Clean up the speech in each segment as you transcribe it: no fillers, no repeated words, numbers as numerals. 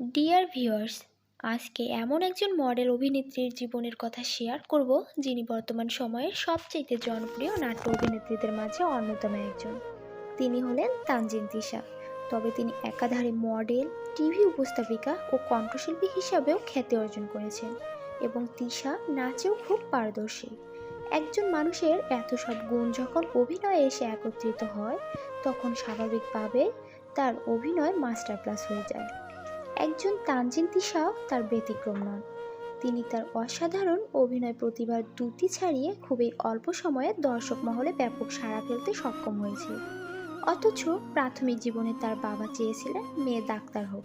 Dear viewers, আজকে এমন একজন মডেল অভিনেত্রীর জীবনের কথা শেয়ার করব যিনি বর্তমান সময়ের সবচেয়ে জনপ্রিয় নাট্য অভিনেত্রীদের মাঝে অন্যতম একজন। তিনি হলেন তানজিন তিশা। তবে তিনি একাধারে মডেল, টিভি উপস্থাপিকা ও কণ্ঠশিল্পী হিসাবেও খ্যাতি অর্জন করেছেন এবং তিশা নাচেও খুব পারদর্শী। একজন মানুষের এত সব গুণ যখন অভিনয়ে এসে একত্রিত হয়, তখন স্বাভাবিকভাবে তার অভিনয় মাস্টার ক্লাস হয়ে যায়। একজন তানজিন তিশাও তার ব্যতিক্রম নন। তিনি তার অসাধারণ অভিনয় প্রতিভার দুটি ছাড়িয়ে খুবই অল্প সময়ে দর্শক মহলে ব্যাপক সাড়া ফেলতে সক্ষম হয়েছে। অথচ প্রাথমিক জীবনে তার বাবা চেয়েছিলেন মেয়ে ডাক্তার হোক,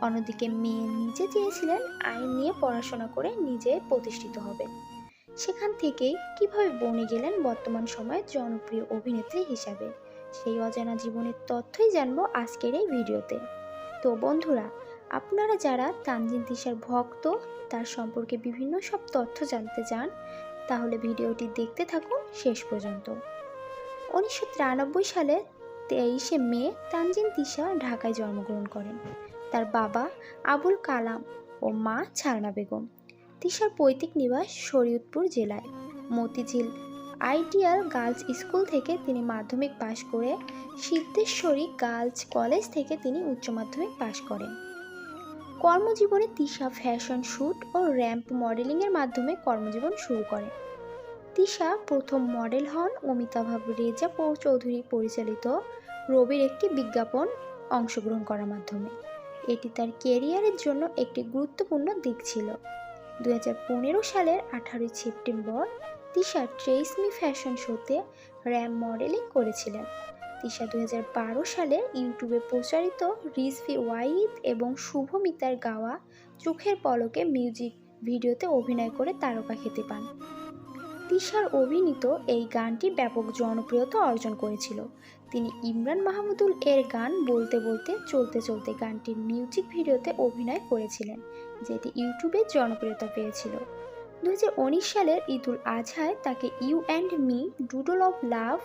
অন্যদিকে মেয়ে নিজে চেয়েছিলেন আইন নিয়ে পড়াশোনা করে নিজে প্রতিষ্ঠিত হবেন। সেখান থেকেই কিভাবে বনে গেলেন বর্তমান সময়ে জনপ্রিয় অভিনেত্রী হিসাবে, সেই অজানা জীবনের তথ্যই জানবো আজকের এই ভিডিওতে। তো বন্ধুরা, আপনারা যারা তানজিন তিশার ভক্ত, তার সম্পর্কে বিভিন্ন সব তথ্য জানতে চান, তাহলে ভিডিওটি দেখতে থাকুন শেষ পর্যন্ত। 1993 সালে 23শে মে তানজিন তিশা ঢাকায় জন্মগ্রহণ করেন। তার বাবা আবুল কালাম ও মা ছালনা বেগম। তিশার পৈতৃক নিবাস শরীয়তপুর জেলায় মতিঝিল আইডিয়াল গার্লস স্কুল থেকে তিনি মাধ্যমিক পাশ করে সিদ্ধেশ্বরী গার্লস কলেজ থেকে তিনি উচ্চ মাধ্যমিক পাশ করেন। কর্মজীবনে তিশা ফ্যাশন শ্যুট ও র্যাম্প মডেলিংয়ের মাধ্যমে কর্মজীবন শুরু করেন। তিশা প্রথম মডেল হন অমিতাভ রেজা চৌধুরী পরিচালিত রবির একটি বিজ্ঞাপন অংশগ্রহণ করার মাধ্যমে। এটি তার ক্যারিয়ারের জন্য একটি গুরুত্বপূর্ণ দিক ছিল। 2015 সালের 18 September Tisha trace me fashion শোতে র্যাম্প মডেলিং করেছিলেন। তিশা 2012 সালে ইউটিউবে প্রচারিত রিজভি ওয়াহিদ এবং শুভমিতার গাওয়া চোখের পলকে মিউজিক ভিডিওতে অভিনয় করে তারকা খ্যাতি পান। তিশার অভিনীত এই গানটি ব্যাপক জনপ্রিয়তা অর্জন করেছিল। তিনি ইমরান মাহমুদুল এর গান বলতে বলতে চলতে চলতে গানটির মিউজিক ভিডিওতে অভিনয় করেছিলেন, যেটি ইউটিউবে জনপ্রিয়তা পেয়েছিল। 2019 সালের ঈদুল আজহায় তাকে you and me, doodle of love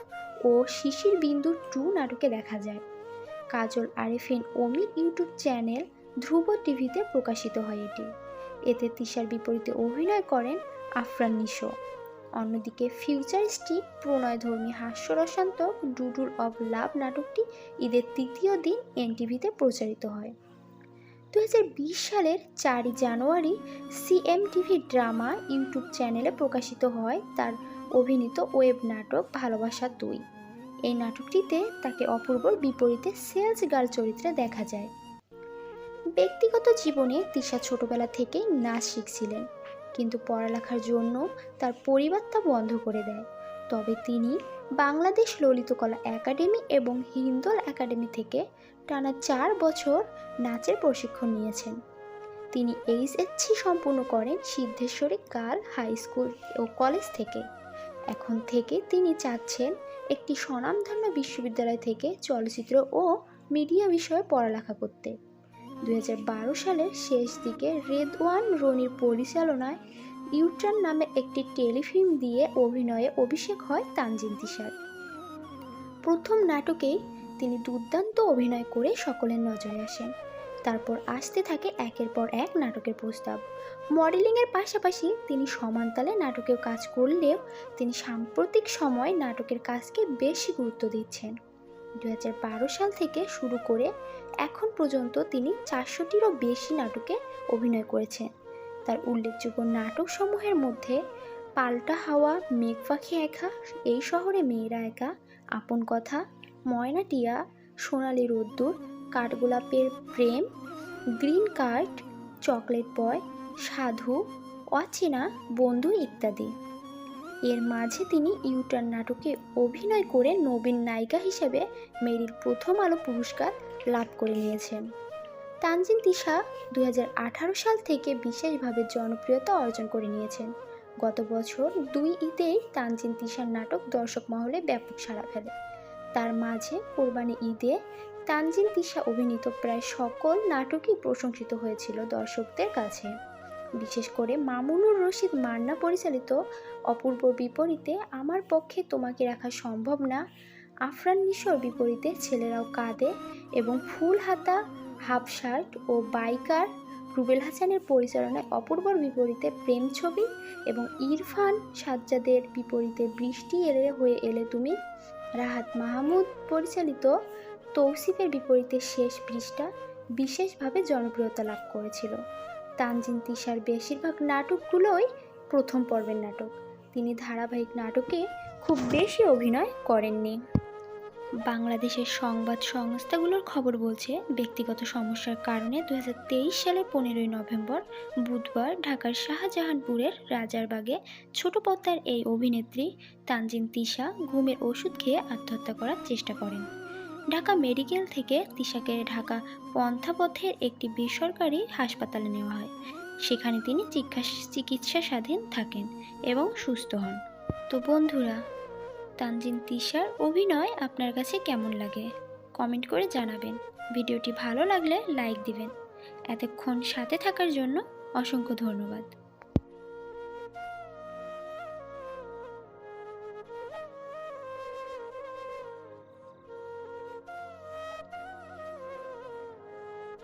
ও শিশির বিন্দু 2 নাটকে দেখা যায়। কাজল আরেফিন অমির ইউটিউব চ্যানেল ধ্রুব টিভিতে প্রকাশিত হয় এটি। এতে তিশার বিপরীতে অভিনয় করেন আফরান নিশো। অন্যদিকে ফিউচারিস্টিক প্রণয়ধর্মী হাস্যরসাত্মক ডুডল অফ লাভ নাটকটি ঈদের তৃতীয় দিন এনটিভিতে প্রচারিত হয়। 2020 সালের 4 জানুয়ারি সিএমটিভি ড্রামা ইউটিউব চ্যানেলে প্রকাশিত হয় তার অভিনীত ওয়েব নাটক ভালোবাসা 2। এই নাটকটিতে তাকে অপূর্বর বিপরীতে সেলস গার্ল চরিত্রে দেখা যায়। ব্যক্তিগত জীবনে তিশা ছোটবেলা থেকেই নাচ শিখছিলেন, কিন্তু পড়ালেখার জন্য তার পরিবার তা বন্ধ করে দেয়। তবে তিনি বাংলাদেশ ললিতকলা একাডেমি এবং হিন্দল একাডেমি থেকে টানা 4 বছর নাচের প্রশিক্ষণ নিয়েছেন। তিনি এইচএসসি সম্পূর্ণ করেন সিদ্ধেশ্বরী গার্ল হাই স্কুল ও কলেজ থেকে। এখন থেকে তিনি চাচ্ছেন একটি স্বনামধন্য বিশ্ববিদ্যালয় থেকে চলচ্চিত্র ও মিডিয়া বিষয়ে পড়ালেখা করতে। 2012 সালের শেষ দিকে রেদওয়ান রনির পরিচালনায় ইউটার্ন নামে একটি টেলিফিল্ম দিয়ে অভিনয়ে অভিষেক হয় তানজিন তিশার। প্রথম নাটকেই তিনি দুর্দান্ত অভিনয় করে সকলের নজরে আসেন। তারপর আসতে থাকে একের পর এক নাটকের প্রস্তাব। মডেলিংয়ের পাশাপাশি তিনি সমানতালে নাটকেও কাজ করলেও তিনি সাম্প্রতিক সময় নাটকের কাজকে বেশি গুরুত্ব দিচ্ছেন। 2012 সাল থেকে শুরু করে এখন পর্যন্ত তিনি 400টিরও বেশি নাটকে অভিনয় করেছেন। তার উল্লেখযোগ্য নাটকসমূহের মধ্যে পাল্টা হাওয়া, মেঘ পাখি একা, এই শহরে মেয়েরা একা, আপন কথা, ময়না টিয়া, সোনালি রোদ্দুর, কাঠগোলাপের প্রেম, গ্রিন কার্ড, চকলেট বয়, সাধু, অচেনা, বন্ধু ইত্যাদি। এর মাঝে তিনি ইউটার্ন নাটকে অভিনয় করে নবীন নায়িকা হিসেবে মেরিল প্রথম আলো পুরস্কার লাভ করে নিয়েছেন। তানজিন তিশা 2018 সাল থেকে বিশেষভাবে জনপ্রিয়তা অর্জন করে নিয়েছেন। গত বছর 2 ঈদেই তানজিন তিশার নাটক দর্শক মহলে ব্যাপক সাড়া ফেলে। তার মাঝে কোরবানি ঈদে তানজিন তিশা অভিনীত প্রায় সকল নাটকই প্রশংসিত হয়েছিল দর্শকদের কাছে। বিশেষ করে মামুনুর রশিদ মান্না পরিচালিত অপূর্বর বিপরীতে আমার পক্ষে তোমাকে রাখা সম্ভব না, আফরান নিশোর বিপরীতে ছেলেরাও কাঁদে এবং ফুল হাতা হাফ শার্ট ও বাইকার রুবেল হাসানের পরিচালনায় অপূর্বর বিপরীতে প্রেম ছবি এবং ইরফান সাজ্জাদের বিপরীতে বৃষ্টি এলে হয়ে এলে তুমি রাহাত মাহমুদ পরিচালিত তৌসিফের বিপরীতে শেষ বৃষ্টা বিশেষভাবে জনপ্রিয়তা লাভ করেছিল। তানজিন তিশার বেশিরভাগ নাটকগুলোই প্রথম পর্বের নাটক। তিনি ধারাবাহিক নাটকে খুব বেশি অভিনয় করেননি। বাংলাদেশের সংবাদ সংস্থাগুলোর খবর বলছে, ব্যক্তিগত সমস্যার কারণে 2023 সালের 15ই নভেম্বর বুধবার ঢাকার শাহজাহানপুরের রাজারবাগে ছোট পর্দার এই অভিনেত্রী তানজিন তিশা ঘুমের ওষুধ খেয়ে আত্মহত্যা করার চেষ্টা করেন। ঢাকা মেডিকেল থেকে তিশাকে ঢাকা পন্থাপথের একটি বেসরকারি হাসপাতালে নেওয়া হয়। সেখানে তিনি চিকিৎসাধীন থাকেন এবং সুস্থ হন। তো বন্ধুরা, তানজিন তিশার অভিনয় আপনার কাছে কেমন লাগে কমেন্ট করে জানাবেন। ভিডিওটি ভালো লাগলে লাইক দিবেন। এতক্ষণ সাথে থাকার জন্য অসংখ্য ধন্যবাদ।